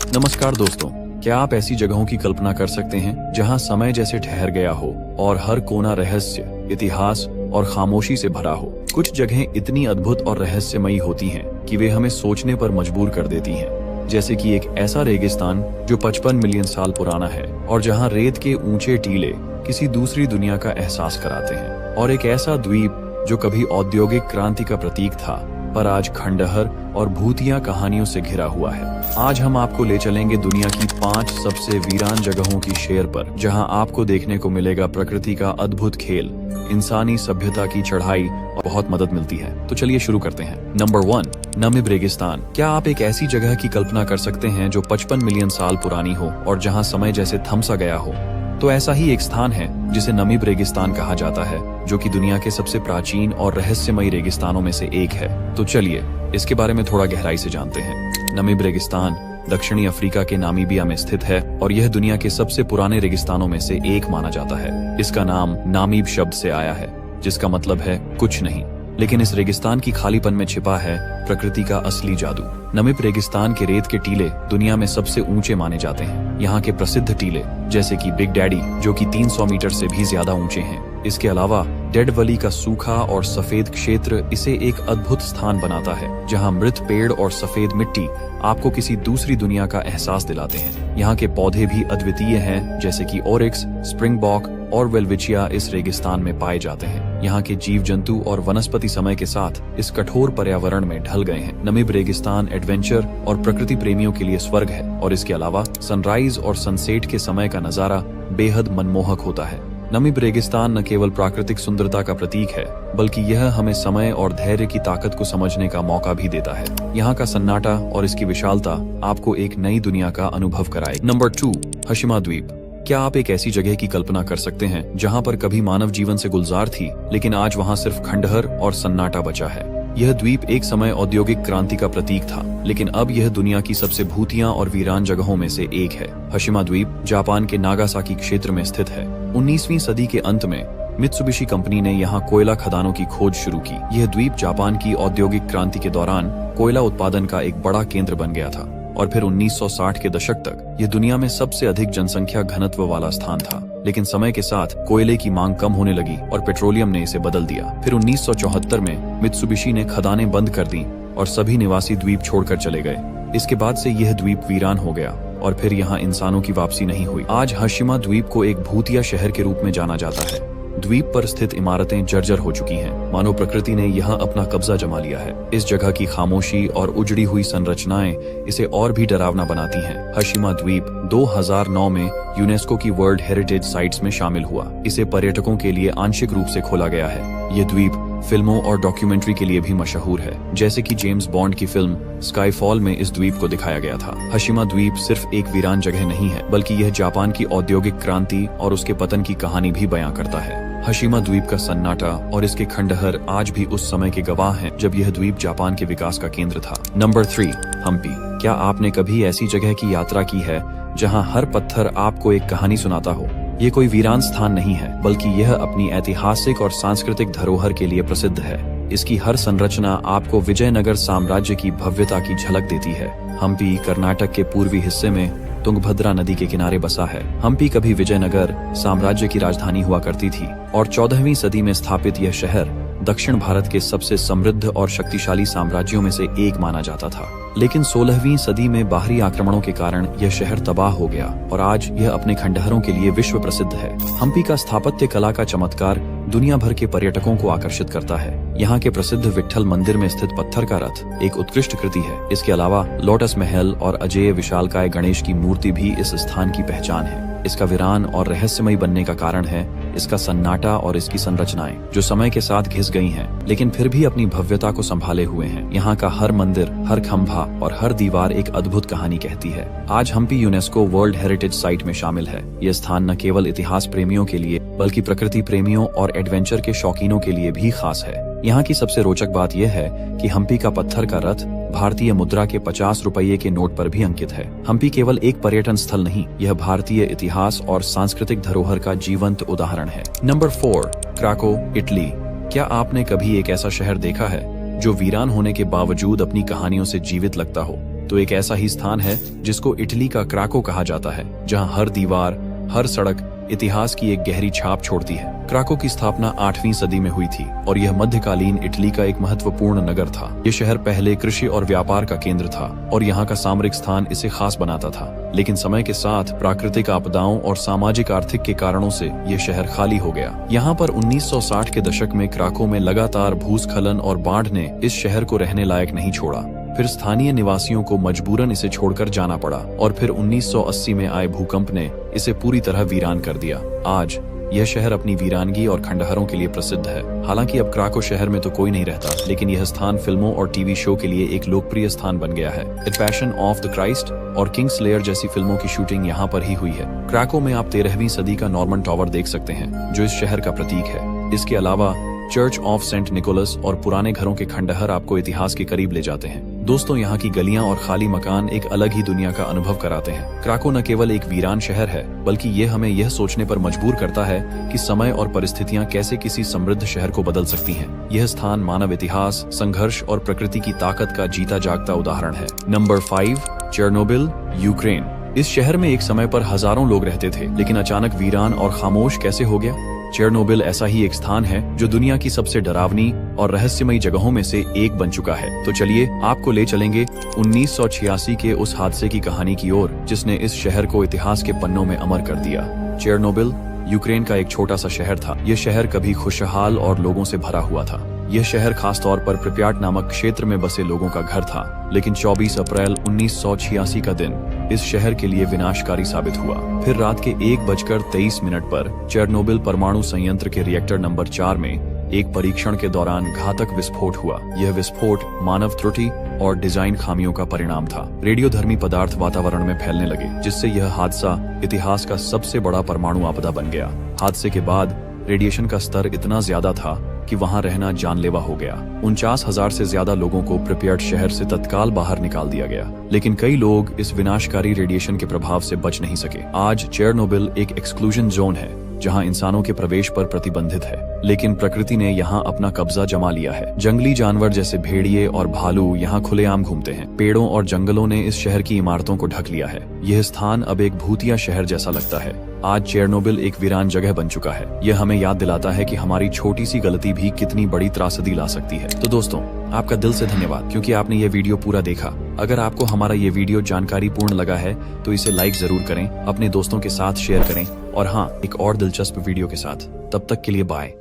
नमस्कार दोस्तों, क्या आप ऐसी जगहों की कल्पना कर सकते हैं जहां समय जैसे ठहर गया हो और हर कोना रहस्य, इतिहास और खामोशी से भरा हो। कुछ जगहें इतनी अद्भुत और रहस्यमयी होती हैं कि वे हमें सोचने पर मजबूर कर देती हैं। जैसे कि एक ऐसा रेगिस्तान जो 55 मिलियन साल पुराना है और जहां रेत के ऊंचे टीले किसी दूसरी दुनिया का एहसास कराते हैं, और एक ऐसा द्वीप जो कभी औद्योगिक क्रांति का प्रतीक था पर आज खंडहर और भूतिया कहानियों से घिरा हुआ है। आज हम आपको ले चलेंगे दुनिया की 5 सबसे वीरान जगहों की शेर पर, जहां आपको देखने को मिलेगा प्रकृति का अद्भुत खेल, इंसानी सभ्यता की चढ़ाई और बहुत मदद मिलती है। तो चलिए शुरू करते हैं। नंबर 1, नमीब रेगिस्तान। क्या आप एक ऐसी जगह की कल्पना कर सकते हैं जो 55 मिलियन साल पुरानी हो और जहां समय जैसे थम सा गया हो? तो ऐसा ही एक स्थान है जिसे नमीब रेगिस्तान कहा जाता है, जो कि दुनिया के सबसे प्राचीन और रहस्यमयी रेगिस्तानों में से एक है। तो चलिए इसके बारे में थोड़ा गहराई से जानते हैं। नमीब रेगिस्तान दक्षिणी अफ्रीका के नामीबिया में स्थित है और यह दुनिया के सबसे पुराने रेगिस्तानों में से एक माना जाता है। इसका नाम नामीब शब्द से आया है, जिसका मतलब है कुछ नहीं। लेकिन इस रेगिस्तान की खालीपन में छिपा है प्रकृति का असली जादू। नमीब रेगिस्तान के रेत के टीले दुनिया में सबसे ऊंचे माने जाते हैं। यहाँ के प्रसिद्ध टीले जैसे कि बिग डैडी, जो कि 300 मीटर से भी ज्यादा ऊंचे हैं। इसके अलावा डेड वैली का सूखा और सफेद क्षेत्र इसे एक अद्भुत स्थान बनाता है, जहाँ मृत पेड़ और सफेद मिट्टी आपको किसी दूसरी दुनिया का एहसास दिलाते हैं। यहाँ के पौधे भी अद्वितीय हैं, जैसे कि ओरिक्स, स्प्रिंगबॉक और वेलविचिया इस रेगिस्तान में पाए जाते हैं। यहाँ के जीव जंतु और वनस्पति समय के साथ इस कठोर पर्यावरण में ढल गए हैं। नमीब रेगिस्तान एडवेंचर और प्रकृति प्रेमियों के लिए स्वर्ग है, और इसके अलावा सनराइज और सनसेट के समय का नजारा बेहद मनमोहक होता है। नमीब रेगिस्तान न केवल प्राकृतिक सुंदरता का प्रतीक है, बल्कि यह हमें समय और धैर्य की ताकत को समझने का मौका भी देता है। यहाँ का सन्नाटा और इसकी विशालता आपको एक नई दुनिया का अनुभव कराए। नंबर 2, हशिमा द्वीप। क्या आप एक ऐसी जगह की कल्पना कर सकते हैं जहाँ पर कभी मानव जीवन से गुलजार थी, लेकिन आज वहाँ सिर्फ खंडहर और सन्नाटा बचा है? यह द्वीप एक समय औद्योगिक क्रांति का प्रतीक था, लेकिन अब यह दुनिया की सबसे भूतिया और वीरान जगहों में से एक है। हशिमा द्वीप जापान के नागासाकी क्षेत्र में स्थित है। 19वीं सदी के अंत में मित्सुबिशी कंपनी ने यहाँ कोयला खदानों की खोज शुरू की। यह द्वीप जापान की औद्योगिक क्रांति के दौरान कोयला उत्पादन का एक बड़ा केंद्र बन गया था, और फिर 1960 के दशक तक यह दुनिया में सबसे अधिक जनसंख्या घनत्व वाला स्थान था। लेकिन समय के साथ कोयले की मांग कम होने लगी और पेट्रोलियम ने इसे बदल दिया। फिर 1974 में मित्सुबिशी ने खदानें बंद कर दी और सभी निवासी द्वीप छोड़कर चले गए। इसके बाद से यह द्वीप वीरान हो गया और फिर यहाँ इंसानों की वापसी नहीं हुई। आज हशिमा द्वीप को एक भूतिया शहर के रूप में जाना जाता है। द्वीप पर स्थित इमारतें जर्जर हो चुकी हैं, मानो प्रकृति ने यहाँ अपना कब्जा जमा लिया है। इस जगह की खामोशी और उजड़ी हुई संरचनाएं इसे और भी डरावना बनाती हैं। हशिमा द्वीप 2009 में यूनेस्को की वर्ल्ड हेरिटेज साइट्स में शामिल हुआ। इसे पर्यटकों के लिए आंशिक रूप से खोला गया है। ये द्वीप फिल्मों और डॉक्यूमेंट्री के लिए भी मशहूर है, जैसे कि जेम्स बॉन्ड की फिल्म स्काईफॉल में इस द्वीप को दिखाया गया था। हशिमा द्वीप सिर्फ एक वीरान जगह नहीं है, बल्कि यह जापान की औद्योगिक क्रांति और उसके पतन की कहानी भी बयां करता है। हशिमा द्वीप का सन्नाटा और इसके खंडहर आज भी उस समय के गवाह हैं जब यह द्वीप जापान के विकास का केंद्र था। नंबर 3, हम्पी। क्या आपने कभी ऐसी जगह की यात्रा की है जहां हर पत्थर आपको एक कहानी सुनाता हो? ये कोई वीरान स्थान नहीं है, बल्कि यह अपनी ऐतिहासिक और सांस्कृतिक धरोहर के लिए प्रसिद्ध है। इसकी हर संरचना आपको विजयनगर साम्राज्य की भव्यता की झलक देती है। हम्पी कर्नाटक के पूर्वी हिस्से में तुंगभद्रा नदी के किनारे बसा है। हम्पी कभी विजयनगर साम्राज्य की राजधानी हुआ करती थी और 14वीं सदी में स्थापित यह शहर दक्षिण भारत के सबसे समृद्ध और शक्तिशाली साम्राज्यों में से एक माना जाता था। लेकिन 16वीं सदी में बाहरी आक्रमणों के कारण यह शहर तबाह हो गया और आज यह अपने खंडहरों के लिए विश्व प्रसिद्ध है। हम्पी का स्थापत्य कला का चमत्कार दुनिया भर के पर्यटकों को आकर्षित करता है। यहाँ के प्रसिद्ध विट्ठल मंदिर में स्थित पत्थर का रथ एक उत्कृष्ट कृति है। इसके अलावा लोटस महल और अजेय विशालकाय गणेश की मूर्ति भी इस स्थान की पहचान है। इसका वीरान और रहस्यमयी बनने का कारण है इसका सन्नाटा और इसकी संरचनाएं, जो समय के साथ घिस गई हैं, लेकिन फिर भी अपनी भव्यता को संभाले हुए हैं। यहाँ का हर मंदिर, हर खंभा और हर दीवार एक अद्भुत कहानी कहती है। आज Hampi UNESCO world heritage site में शामिल है। यह स्थान न केवल इतिहास प्रेमियों के लिए, बल्कि प्रकृति प्रेमियों और एडवेंचर के शौकीनों के लिए भी खास है। यहाँ की सबसे रोचक बात यह है कि हम्पी का पत्थर का रथ भारतीय मुद्रा के 50 रुपये के नोट पर भी अंकित है। हम्पी केवल एक पर्यटन स्थल नहीं, यह भारतीय इतिहास और सांस्कृतिक धरोहर का जीवंत उदाहरण है। Number 4, Krakow, Italy. क्या आपने कभी एक ऐसा शहर देखा है जो वीरान होने के बावजूद अपनी कहानियों से जीवित लगता हो? तो एक ऐसा ही स्थान है जिसको इटली का क्राको कहा जाता है, जहाँ हर दीवार, हर सड़क इतिहास की एक गहरी छाप छोड़ती है। क्राको की स्थापना 8वीं सदी में हुई थी और यह मध्यकालीन इटली का एक महत्वपूर्ण नगर था। यह शहर पहले कृषि और व्यापार का केंद्र था और यहाँ का सामरिक स्थान इसे खास बनाता था। लेकिन समय के साथ प्राकृतिक आपदाओं और सामाजिक आर्थिक के कारणों से यह शहर खाली हो गया। यहाँ पर 1960 के दशक में क्राको में लगातार भूस्खलन और बाढ़ ने इस शहर को रहने लायक नहीं छोड़ा। फिर स्थानीय निवासियों को मजबूरन इसे छोड़कर जाना पड़ा और फिर 1980 में आए भूकंप ने इसे पूरी तरह वीरान कर दिया। आज यह शहर अपनी वीरानगी और खंडहरों के लिए प्रसिद्ध है। हालांकि अब क्राको शहर में तो कोई नहीं रहता, लेकिन यह स्थान फिल्मों और टीवी शो के लिए एक लोकप्रिय स्थान बन गया है। The passion of the Christ और किंग्सलेयर जैसी फिल्मों की शूटिंग यहाँ पर ही हुई है। क्राको में आप 13वीं सदी का नॉर्मन टावर देख सकते हैं, जो इस शहर का प्रतीक है। इसके अलावा चर्च ऑफ सेंट निकोलस और पुराने घरों के खंडहर आपको इतिहास के करीब ले जाते हैं। दोस्तों, यहाँ की गलियां और खाली मकान एक अलग ही दुनिया का अनुभव कराते हैं। क्राको न केवल एक वीरान शहर है, बल्कि ये हमें यह सोचने पर मजबूर करता है कि समय और परिस्थितियां कैसे किसी समृद्ध शहर को बदल सकती हैं। यह स्थान मानव इतिहास, संघर्ष और प्रकृति की ताकत का जीता जागता उदाहरण है। Number 5, Chernobyl, Ukraine. इस शहर में एक समय पर हजारों लोग रहते थे, लेकिन अचानक वीरान और खामोश कैसे हो गया? चेरनोबिल ऐसा ही एक स्थान है जो दुनिया की सबसे डरावनी और रहस्यमयी जगहों में से एक बन चुका है। तो चलिए आपको ले चलेंगे 1986 के उस हादसे की कहानी की ओर, जिसने इस शहर को इतिहास के पन्नों में अमर कर दिया। चेरनोबिल यूक्रेन का एक छोटा सा शहर था। यह शहर कभी खुशहाल और लोगों से भरा हुआ था। यह शहर खासतौर पर प्रिप्याट नामक क्षेत्र में बसे लोगों का घर था। लेकिन 24 अप्रैल 1986 का दिन इस शहर के लिए विनाशकारी साबित हुआ। फिर रात के 1:23 पर चेरनोबिल परमाणु संयंत्र के रिएक्टर नंबर 4 में एक परीक्षण के दौरान घातक विस्फोट हुआ। यह विस्फोट मानव त्रुटि और डिजाइन खामियों का परिणाम था। रेडियोधर्मी पदार्थ वातावरण में फैलने लगे, जिससे यह हादसा इतिहास का सबसे बड़ा परमाणु आपदा बन गया। हादसे के बाद रेडिएशन का स्तर इतना ज्यादा था कि वहां रहना जानलेवा हो गया। 49,000 से ज्यादा लोगों को प्रिप्याट शहर से तत्काल बाहर निकाल दिया गया, लेकिन कई लोग इस विनाशकारी रेडिएशन के प्रभाव से बच नहीं सके। आज चेरनोबिल एक एक्सक्लूजन जोन है, जहां इंसानों के प्रवेश पर प्रतिबंधित है, लेकिन प्रकृति ने यहाँ अपना कब्जा जमा लिया है। जंगली जानवर जैसे भेड़िए और भालू यहाँ खुलेआम घूमते हैं। पेड़ों और जंगलों ने इस शहर की इमारतों को ढक लिया है। यह स्थान अब एक भूतिया शहर जैसा लगता है। आज चेरनोबिल एक वीरान जगह बन चुका है। यह हमें याद दिलाता है कि हमारी छोटी सी गलती भी कितनी बड़ी त्रासदी ला सकती है। तो दोस्तों, आपका दिल से धन्यवाद क्योंकि आपने ये वीडियो पूरा देखा। अगर आपको हमारा ये वीडियो जानकारी पूर्ण लगा है तो इसे लाइक जरूर करें, अपने दोस्तों के साथ शेयर करें और हाँ, एक और दिलचस्प वीडियो के साथ। तब तक के लिए बाय।